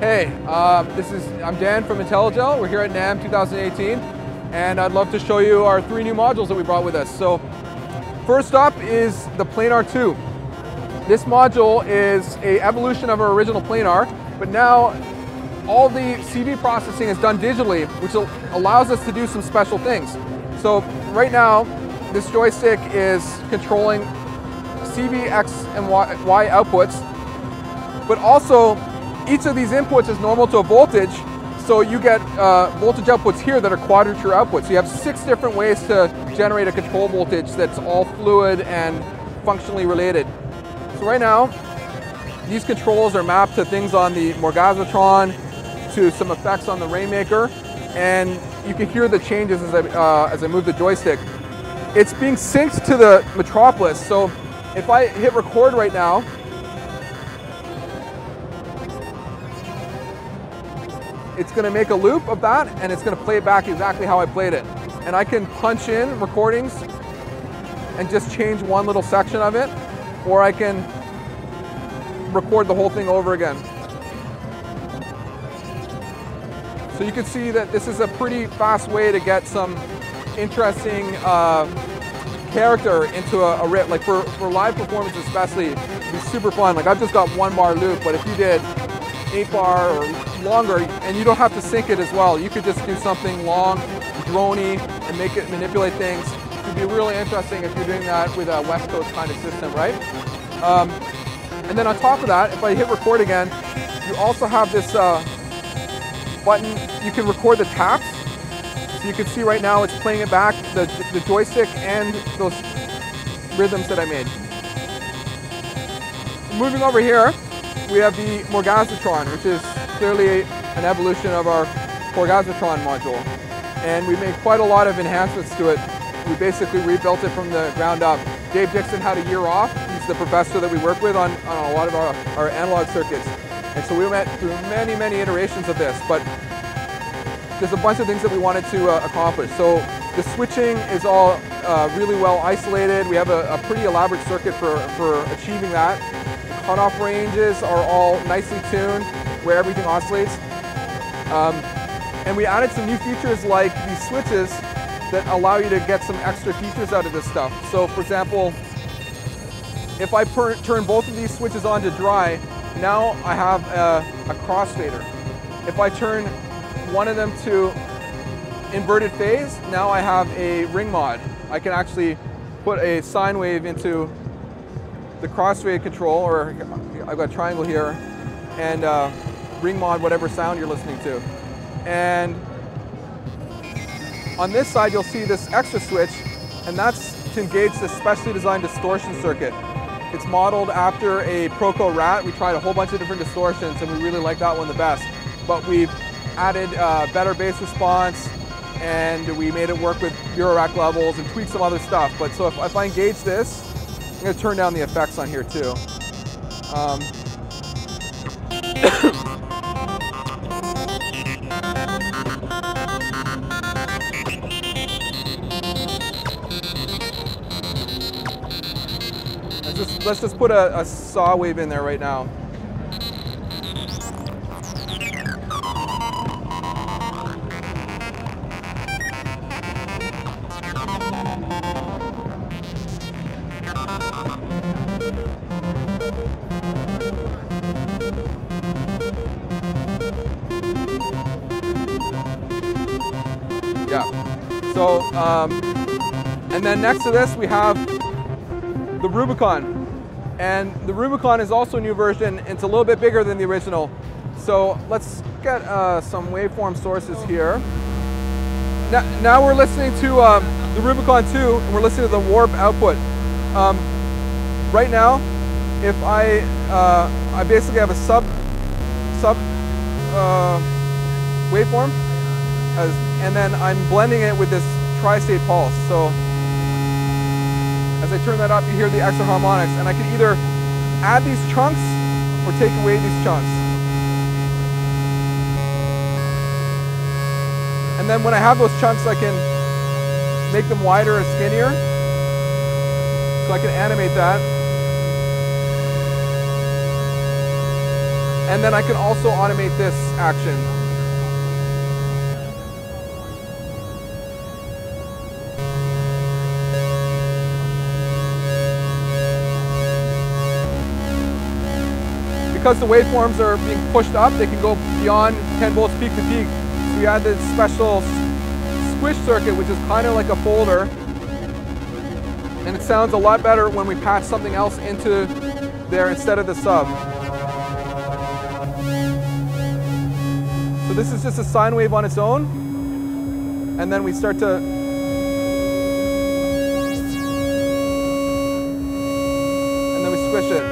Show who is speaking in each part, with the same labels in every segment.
Speaker 1: Hey, I'm Dan from Intellijel. We're here at NAMM 2018, and I'd love to show you our 3 new modules that we brought with us. So, first up is the Planar 2. This module is an evolution of our original Planar, but now all the CV processing is done digitally, which allows us to do some special things. So, right now, this joystick is controlling CV, X, and Y outputs, but also each of these inputs is normal to a voltage, so you get voltage outputs here that are quadrature outputs. So you have 6 different ways to generate a control voltage that's all fluid and functionally related. So right now, these controls are mapped to things on the Morgasmatron, to some effects on the Rainmaker, and you can hear the changes as I move the joystick. It's being synced to the Metropolis, so if I hit record right now, it's going to make a loop of that, and it's going to play back exactly how I played it. And I can punch in recordings and just change one little section of it, or I can record the whole thing over again. So you can see that this is a pretty fast way to get some interesting character into a riff. Like for live performance especially, it'd be super fun. Like I've just got 1 bar loop, but if you did 8 bar or longer, and you don't have to sync it as well. You could just do something long, drony, and make it manipulate things. It would be really interesting if you're doing that with a West Coast kind of system, right? And then on top of that, if I hit record again, you also have this button. You can record the taps. So you can see right now it's playing it back, the joystick and those rhythms that I made. Moving over here, we have the Morgasmatron, which is clearly an evolution of our Morgasmatron module. And we made quite a lot of enhancements to it. We basically rebuilt it from the ground up. Dave Dixon had a year off. He's the professor that we work with on a lot of our analog circuits. And so we went through many, many iterations of this, but there's a bunch of things that we wanted to accomplish. So the switching is all really well isolated. We have a pretty elaborate circuit for achieving that. The cutoff ranges are all nicely tuned, where everything oscillates. And we added some new features like these switches that allow you to get some extra features out of this stuff. So for example, if I turn both of these switches on to dry, now I have a crossfader. If I turn one of them to inverted phase, now I have a ring mod. I can actually put a sine wave into the crossfade control, or I've got a triangle here, and ring mod whatever sound you're listening to. And on this side you'll see this extra switch, and that's to engage this specially designed distortion circuit. It's modeled after a Proco Rat. We tried a whole bunch of different distortions and we really like that one the best. But we've added better bass response, and we made it work with Eurorack levels and tweaked some other stuff. But so if I engage this, I'm going to turn down the effects on here too. Let's just put a saw wave in there right now. Yeah. So, and then next to this we have the Rubicon. And the Rubicon is also a new version. It's a little bit bigger than the original. So let's get some waveform sources here. Now we're listening to the Rubicon 2, and we're listening to the warp output. Right now, if I basically have a sub waveform, and then I'm blending it with this tri-state pulse. So as I turn that up, you hear the extra harmonics, and I can either add these chunks or take away these chunks. And then when I have those chunks, I can make them wider or skinnier. So I can animate that. And then I can also automate this action. Because the waveforms are being pushed up, they can go beyond 10 volts peak to peak. So we add this special squish circuit, which is kind of like a folder. And it sounds a lot better when we patch something else into there instead of the sub. So this is just a sine wave on its own. And then we start to... and then we squish it.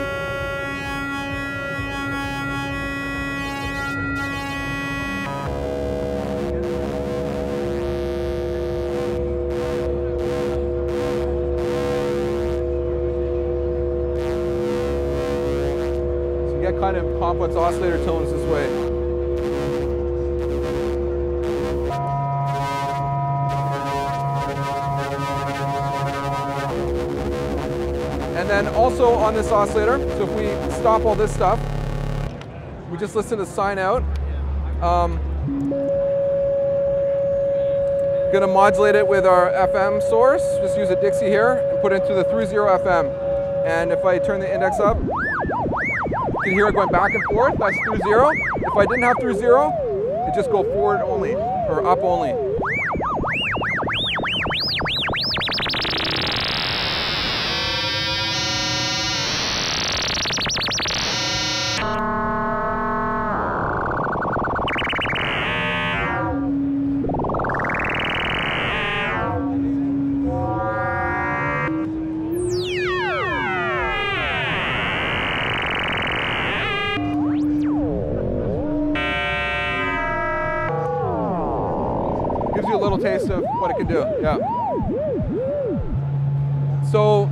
Speaker 1: Kind of complex oscillator tones this way. And then also on this oscillator, so if we stop all this stuff, we just listen to sine out. Gonna modulate it with our FM source. Just use a Dixie here and put it into the 30 FM. And if I turn the index up, you can hear it going back and forth. That's through 0. If I didn't have through 0, it just go forward only, or up only. Gives you a little taste of what it can do, yeah. So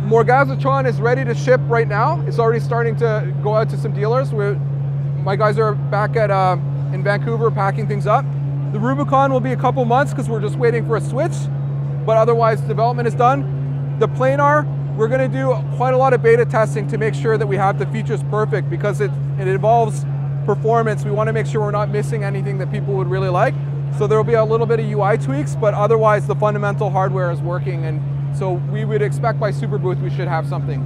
Speaker 1: Morgasmatron is ready to ship right now. It's already starting to go out to some dealers. My guys are back at in Vancouver packing things up. The Rubicon will be a couple months because we're just waiting for a switch, but otherwise development is done. The Planar, we're going to do quite a lot of beta testing to make sure that we have the features perfect because it involves performance. We want to make sure we're not missing anything that people would really like. So there will be a little bit of UI tweaks, but otherwise the fundamental hardware is working, and so we would expect by Super Booth we should have something.